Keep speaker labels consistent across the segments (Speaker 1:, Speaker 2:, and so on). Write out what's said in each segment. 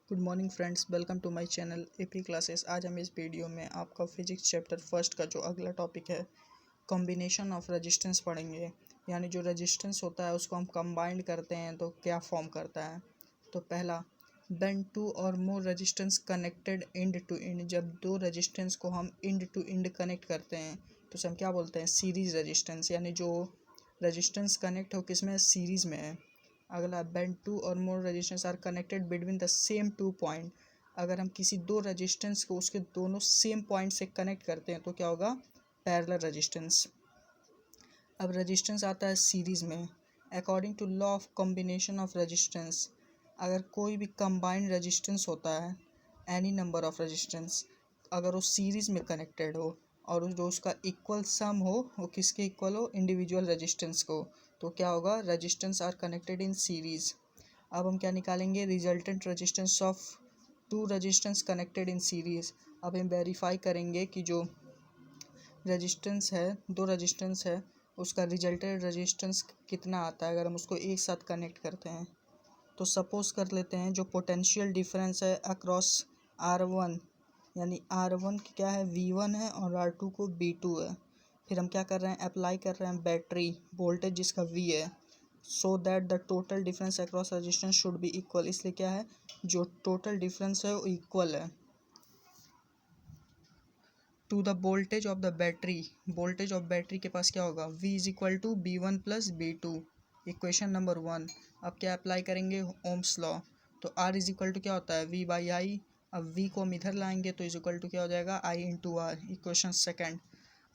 Speaker 1: Good morning friends, welcome to my channel AP classes. आज हम इस वीडियो में आपका फिजिक्स चैप्टर फर्स्ट का जो अगला टॉपिक है कॉम्बिनेशन ऑफ रेजिस्टेंस पढ़ेंगे। यानी जो रेजिस्टेंस होता है उसको हम कंबाइंड करते हैं तो क्या फॉर्म करता है। तो पहला, व्हेन टू और more resistance connected end to end. जब दो रेजिस्टेंस को हम इंड टू इंड कनेक्ट करते हैं तो उसे हम क्या बोलते हैं, सीरीज रेजिस्टेंस। यानी जो रेजिस्टेंस कनेक्ट हो किसमें, सीरीज में है। अगला, व्हेन टू और more resistance are connected between the same two point. अगर हम किसी दो रेजिस्टेंस को उसके दोनों सेम पॉइंट से कनेक्ट करते हैं तो क्या होगा, पैरेलल रेजिस्टेंस। अब रेजिस्टेंस आता है सीरीज में। According to law of combination of resistance, अगर कोई भी कंबाइंड रेजिस्टेंस होता है, एनी नंबर ऑफ रेजिस्टेंस, अगर वो सीरीज में कनेक्टेड हो और जो उसका इक्वल सम हो वो किसके इक्वल हो, इंडिविजुअल रेजिस्टेंस को, तो क्या होगा, resistance are connected in series. अब हम क्या निकालेंगे, resultant resistance of two resistance connected in series. अब हम वेरीफाई करेंगे कि जो रेजिस्टेंस है, दो रेजिस्टेंस है, उसका रिजल्टेंट रेजिस्टेंस कितना आता है अगर हम उसको एक साथ कनेक्ट करते हैं। तो सपोज कर लेते हैं जो पोटेंशियल डिफरेंस है अक्रॉस R1, यानी R1 की क्या है, V1 है और R2 को V2 है। फिर हम क्या कर रहे हैं, अप्लाई कर रहे हैं बैटरी वोल्टेज जिसका V है, so that the total difference across resistance should be equal. इसलिए क्या है, जो टोटल डिफरेंस है वो इक्वल है to the voltage of the battery. Voltage of battery के पास क्या होगा, V is equal to B1 plus B2, equation number 1। अब क्या अप्लाई करेंगे, ओम्स लॉ। तो R इज इक्वल टू क्या होता है, V बाई आई। अब V को हम इधर लाएंगे तो इज इक्वल टू क्या हो जाएगा, I into R, equation second.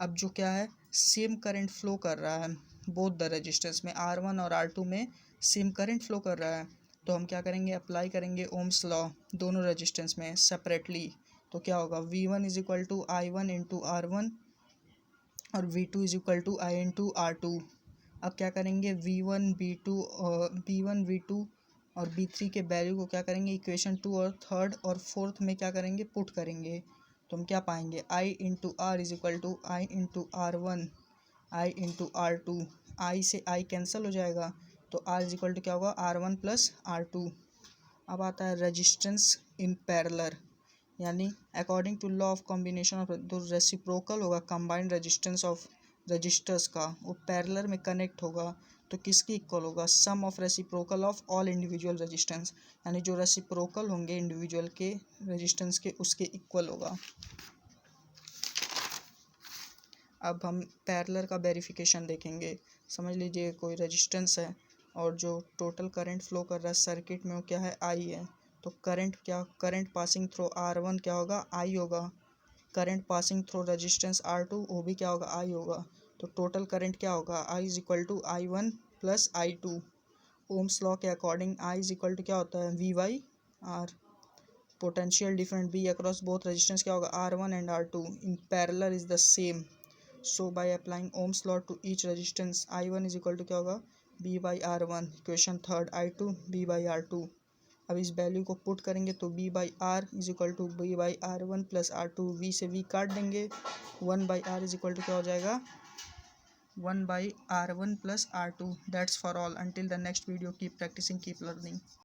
Speaker 1: अब जो क्या है, सेम करंट फ्लो कर रहा है बोथ द रेजिस्टेंस में, R1 और R2 में सेम करंट फ्लो कर रहा है। तो हम क्या करेंगे, अप्लाई करेंगे ओम्स लॉ दोनों रेजिस्टेंस में सेपरेटली। तो क्या होगा, V1 is equal to I1 into R1 और V2 is equal to I into R2। अब क्या करेंगे, V1 V2 और V3 के वैल्यू को क्या करेंगे, इक्वेशन 2 और थर्ड और फोर्थ में क्या करेंगे, पुट करेंगे। तो हम क्या पाएंगे, I into R is equal to I into R1 I into R2। I से आई कैंसिल हो जाएगा तो R इज इक्वल टू क्या होगा, R1 प्लस R2। अब आता है रेजिस्टेंस इन पैरेलल, यानी according to law of combination of, जो रेसिप्रोकल होगा कंबाइंड रेजिस्टेंस ऑफ रजिस्टर्स का, वो पैरेलल में कनेक्ट होगा तो किसकी इक्वल होगा, sum of reciprocal of all individual resistance. यानी जो रेसिप्रोकल होंगे इंडिविजुअल के रेजिस्टेंस के उसके इक्वल होगा। अब हम पैरेलल का वेरिफिकेशन देखेंगे। समझ लीजिए कोई रेजिस्टेंस है और जो टोटल करंट फ्लो कर रहा है सर्किट में वो क्या है, आई है। तो करंट पासिंग थ्रू R1 क्या होगा, आई होगा। Current passing through resistance R2 वो भी क्या होगा, आई होगा। तो टोटल करंट क्या होगा, I is equal to I1 plus I2। Ohm's law के according I is equal to क्या होता है, V by R. Potential difference B across both resistance क्या होगा, R1 and R2 in parallel is the same. So by applying Ohm's law to each resistance, I1 is equal to क्या होगा, B by R1, equation third, I2 B by R2। अब इस value को put करेंगे तो B by R is equal to B by R1 plus R2, V से V काट देंगे, 1 by R is equal to क्या हो जाएगा, 1 by R1 plus R2। That's for all, until the next video keep practicing keep learning.